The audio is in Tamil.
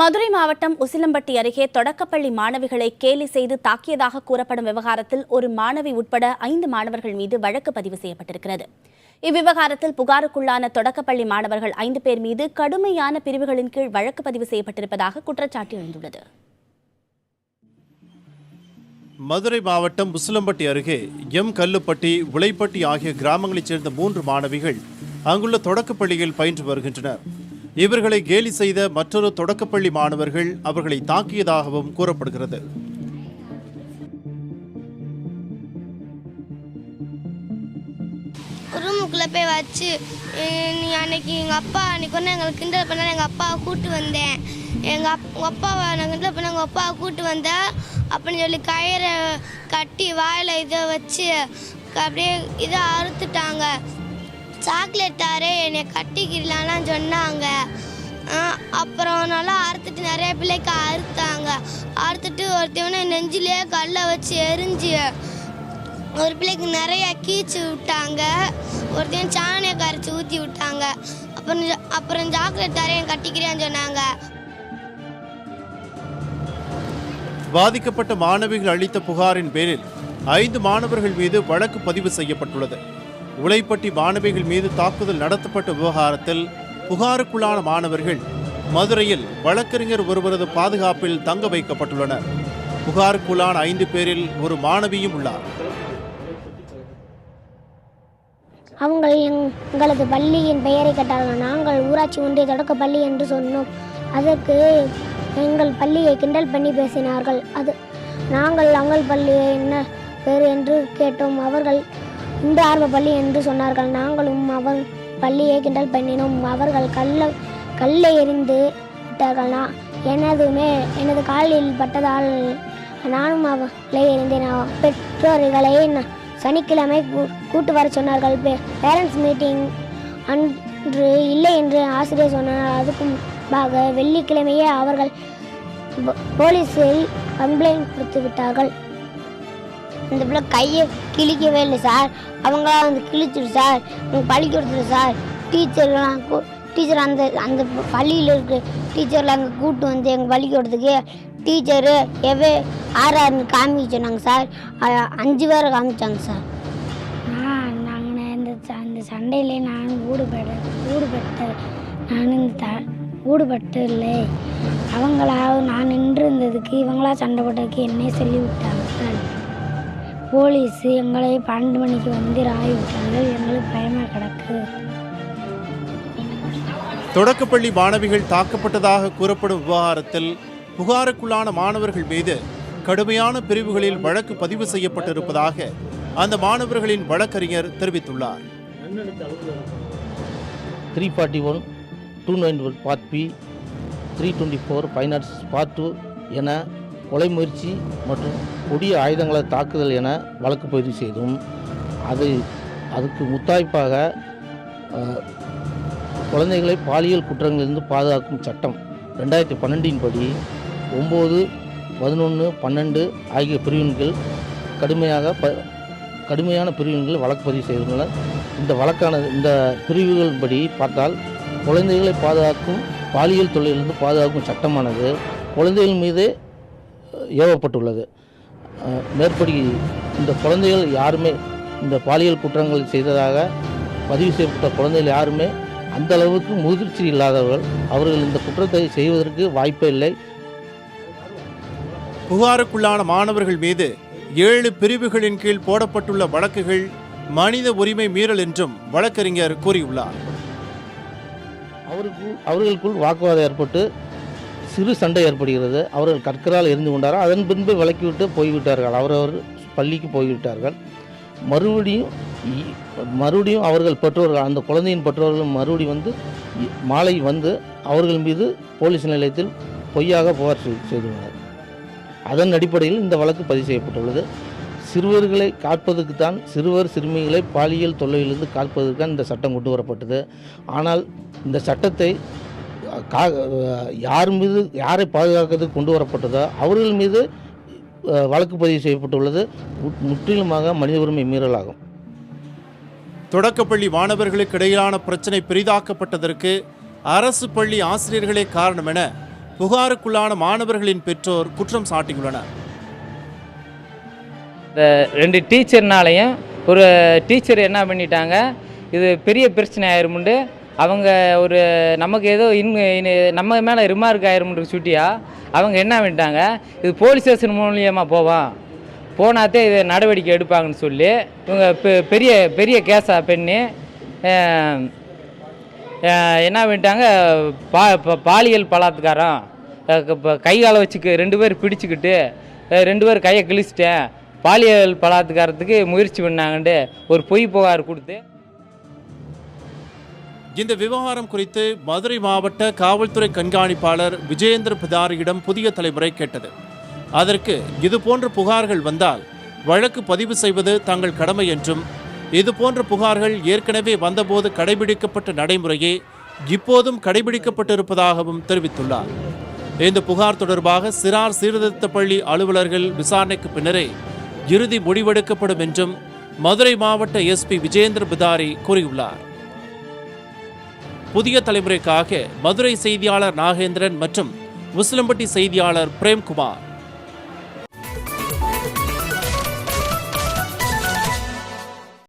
மதுரை மாவட்டம் உசிலம்பட்டி அருகே தொடக்கப்பள்ளி மாணவிகளை கேலி செய்து தாக்கியதாக கூறப்படும் விவகாரத்தில் ஒரு மாணவி உட்பட 5 மாணவர்கள் மீது வழக்கு பதிவு செய்யப்பட்டிருக்கிறது. இவ்விவகாரத்தில் புகாருக்குள்ளான தொடக்கப்பள்ளி மாணவர்கள் 5 பேர் மீது கடுமையான பிரிவுகளின் கீழ் வழக்கு பதிவு செய்யப்பட்டிருப்பதாக குற்றச்சாட்டு எழுந்துள்ளது. மதுரை மாவட்டம் உசிலம்பட்டி அருகே கல்லுப்பட்டி, உளைப்பட்டி ஆகிய கிராமங்களைச் சேர்ந்த 3 மாணவிகள் அங்குள்ள தொடக்கப்பள்ளியில் பயின்று வருகின்றனர். இவர்களை கேலி செய்த மற்றொரு தொடக்கப்பள்ளி மாணவர்கள் அவர்களை தாக்கியதாகவும் கூறப்படுகிறது. ரூமுக்குள்ளே போய் வச்சு அன்னைக்கு எங்கள் அப்பா அன்னைக்கு ஒன்று எங்களுக்கு கிண்டல் பண்ண எங்கள் அப்பாவை கூப்பிட்டு வந்தேன். எங்கள் அப்பாவை நான் கிண்டல் பண்ண எங்கள் அப்பாவை கூப்பிட்டு வந்தேன் அப்படின்னு சொல்லி கயிறை கட்டி வாயில் இதை வச்சு அப்படியே இதை அறுத்துட்டாங்க. சாக்லேட் தாரே என்னை கட்டிக்கிடலான்னு சொன்னாங்க. அப்புறம் நல்லா அறுத்துட்டு நிறைய பிள்ளைக்கு அறுத்தாங்க. அறுத்துட்டு ஒருத்தவனை நெஞ்சிலே கல்லை வச்சு எரிஞ்சு ஒரு பிள்ளைக்கு நிறைய கீச்சு விட்டாங்க. ஒருத்தவன் சாணியை கரைச்சி ஊற்றி விட்டாங்க. அப்புறம் சாக்லேட் தாரே கட்டிக்கிறேன்னு சொன்னாங்க. பாதிக்கப்பட்ட மாணவிகள் அளித்த புகாரின் பேரில் 5 மாணவர்கள் மீது வழக்கு பதிவு செய்யப்பட்டுள்ளது. உளைப்பட்டி மாணவிகள் மீது தாக்குதல் நடத்தப்பட்ட விவகாரத்தில் புகாருக்குள்ளான மாணவர்கள் மதுரையில் வழக்கறிஞர் ஒருவரது பாதுகாப்பில் தங்க வைக்கப்பட்டுள்ளனர். புகாருக்குள்ளான 5 பேரில் ஒரு மாணவியும் உள்ளார். அவங்க எங்களது பள்ளியின் பெயரை கேட்டார்கள். நாங்கள் ஊராட்சி ஒன்றிய தொடக்க பள்ளி என்று சொன்னோம். அதற்கு எங்கள் பள்ளியை கிண்டல் பண்ணி பேசினார்கள். நாங்கள் அங்கள் பள்ளியை என்ன பேர் என்று கேட்டோம். அவர்கள் இந்த ஆர்வ பள்ளி என்று சொன்னார்கள். நாங்களும் அவர் பள்ளியை கிண்டல் பண்ணினோம். அவர்கள் கல்லை எறிந்து விட்டார்கள். எனது காலில் பட்டதால் நானும் அவளை எறிந்தேன். பெற்றோர்களை சனிக்கிழமை கூட்டு வர சொன்னார்கள். பேரண்ட்ஸ் மீட்டிங் அன்று இல்லை என்று ஆசிரியர் சொன்னார். அதுக்கும் வெள்ளிக்கிழமையே அவர்கள் போலீஸில் கம்ப்ளைண்ட் கொடுத்து விட்டார்கள். இந்த பிள்ளை கையை கிழிக்கவே இல்லை சார், அவங்களா வந்து கிழிச்சிடு சார், எங்கள் பள்ளிக்கூடத்தில் சார் டீச்சர் அந்த பள்ளியில் இருக்க டீச்சரில் அங்கே கூப்பிட்டு வந்து எங்கள் பள்ளிக்கூடத்துக்கு டீச்சரு ஆறாருன்னு காமிக்க சொன்னாங்க சார். 5 பேரை காமிச்சாங்க சார். நாங்கள் அந்த சண்டையிலே நான் ஊடுபட்டு இல்லை. அவங்களா நான் நின்று இருந்ததுக்கு இவங்களா சண்டை போட்டதுக்கு என்னே சொல்லி விட்டாங்க சார். போலீஸ் எங்களை 12 மணிக்கு வந்து ராய் விட்டார்கள். எங்களுக்கு பயமாக கிடக்கு. தொடக்கப்பள்ளி மாணவிகள் தாக்கப்பட்டதாக கூறப்படும் விவகாரத்தில் புகாருக்குள்ளான மாணவர்கள் மீது கடுமையான பிரிவுகளில் வழக்கு பதிவு செய்யப்பட்டிருப்பதாக அந்த மாணவர்களின் வழக்கறிஞர் தெரிவித்துள்ளார். 341, 291 பார்ட் பி, 324 ஃபைனான்ஸ் பார்ட் 2 என கொலை முயற்சி மற்றும் கொடிய ஆயுதங்களை தாக்குதல் என வழக்கு பதிவு செய்தும் அதுக்கு முத்தாய்ப்பாக குழந்தைகளை பாலியல் குற்றங்களிலிருந்து பாதுகாக்கும் சட்டம் 2012 படி 9, 11, 12 ஆகிய பிரிவின்கள் கடுமையான பிரிவின்கள் வழக்கு பதிவு செய்துள்ளனர். இந்த பிரிவுகள் படி பார்த்தால் குழந்தைகளை பாதுகாக்கும் பாலியல் தொல்லையிலிருந்து பாதுகாக்கும் சட்டமானது குழந்தைகள் மீது ஏவப்பட்டுள்ளது. மேற்படி இந்த குழந்தைகள் யாருமே இந்த பாலியல் குற்றங்கள் செய்ததாக பதிவு செய்யப்பட்ட குழந்தைகள் யாருமே அந்த அளவுக்கு முதிர்ச்சி இல்லாதவர்கள். அவர்கள் இந்த குற்றத்தை செய்வதற்கு வாய்ப்பே இல்லை. புகாருக்குள்ளான மாணவர்கள் மீது 7 பிரிவுகளின் கீழ் போடப்பட்டுள்ள வழக்குகள் மனித உரிமை மீறல் என்றும் வழக்கறிஞர் கூறியுள்ளார். அவர்களுக்குள் வாக்குவாதம் ஏற்பட்டு சிறு சண்டை ஏற்படுகிறது. அவர்கள் கற்களால் எரிந்து கொண்டார்கள். அதன் பின்பு விலக்கிவிட்டு போய்விட்டார்கள். அவரவர் பள்ளிக்கு போய்விட்டார்கள். மறுபடியும் அவர்கள் பெற்றோர்கள், அந்த குழந்தையின் பெற்றோர்கள் மறுபடியும் வந்து மாலை வந்து அவர்கள் மீது போலீஸ் நிலையத்தில் பொய்யாக புகார் செய்துள்ளனர். அதன் அடிப்படையில் இந்த வழக்கு பதிவு செய்யப்பட்டுள்ளது. சிறுவர்களை காப்பதற்கு தான், சிறுவர் சிறுமிகளை பாலியல் தொல்லையிலிருந்து காப்பதற்கு தான் இந்த சட்டம் கொண்டு வரப்பட்டது. ஆனால் இந்த சட்டத்தை யாரை பாதுகாக்கிறதுக்கு கொண்டு வரப்பட்டதோ அவர்கள் மீது வழக்கு பதிவு செய்யப்பட்டுள்ளது. முற்றிலுமாக மனித உரிமை மீறலாகும். தொடக்கப்பள்ளி மாணவர்களுக்கு இடையிலான பிரச்சினை பெரிதாக்கப்பட்டதற்கு அரசு பள்ளி ஆசிரியர்களே காரணம் என புகாருக்குள்ளான மாணவர்களின் பெற்றோர் குற்றம் சாட்டியுள்ளனர். இந்த 2 டீச்சர்னாலையும் ஒரு டீச்சர் என்ன பண்ணிட்டாங்க, இது பெரிய பிரச்சனை ஆயிருமுண்டு அவங்க ஒரு நமக்கு ஏதோ நம்ம மேலே ரிமார்க் ஆயிருமுன்னு சுட்டியா அவங்க என்ன பண்ணிட்டாங்க, இது போலீஸ் ஸ்டேஷன் மூலியமாக போனாத்தே இது நடவடிக்கை எடுப்பாங்கன்னு சொல்லி இவங்க பெரிய பெரிய கேஸாக பண்ணி என்ன பண்ணிட்டாங்க, பாலியல் பலாத்காரம் கை காலை வச்சுக்கு 2 பேர் பிடிச்சிக்கிட்டு 2 பேர் கையை கிழிச்சிட்டேன், பாலியல் பலாத்காரத்துக்கு முயற்சி பண்ணாங்கன்ட்டு ஒரு பொய் புகார் கொடுத்து. இந்த விவகாரம் குறித்து மதுரை மாவட்ட காவல்துறை கண்காணிப்பாளர் விஜயேந்திர பிதாரியிடம் புதிய தலைமுறை கேட்டது. அதற்கு இதுபோன்ற புகார்கள் வந்தால் வழக்கு பதிவு செய்வது தங்கள் கடமை என்றும், இதுபோன்ற புகார்கள் ஏற்கனவே வந்தபோது கடைபிடிக்கப்பட்ட நடைமுறையே இப்போதும் கடைபிடிக்கப்பட்டிருப்பதாகவும் தெரிவித்துள்ளார். இந்த புகார் தொடர்பாக சிறார் சீர்திருத்த பள்ளி அலுவலர்கள் விசாரணைக்கு பின்னரே இறுதி முடிவெடுக்கப்படும் என்றும் மதுரை மாவட்ட எஸ்பி விஜயேந்திர பிதாரி கூறியுள்ளார். புதிய தலைமுறைக்காக மதுரை செய்தியாளர் நாகேந்திரன் மற்றும் உசிலம்பட்டி செய்தியாளர் பிரேம்குமார்.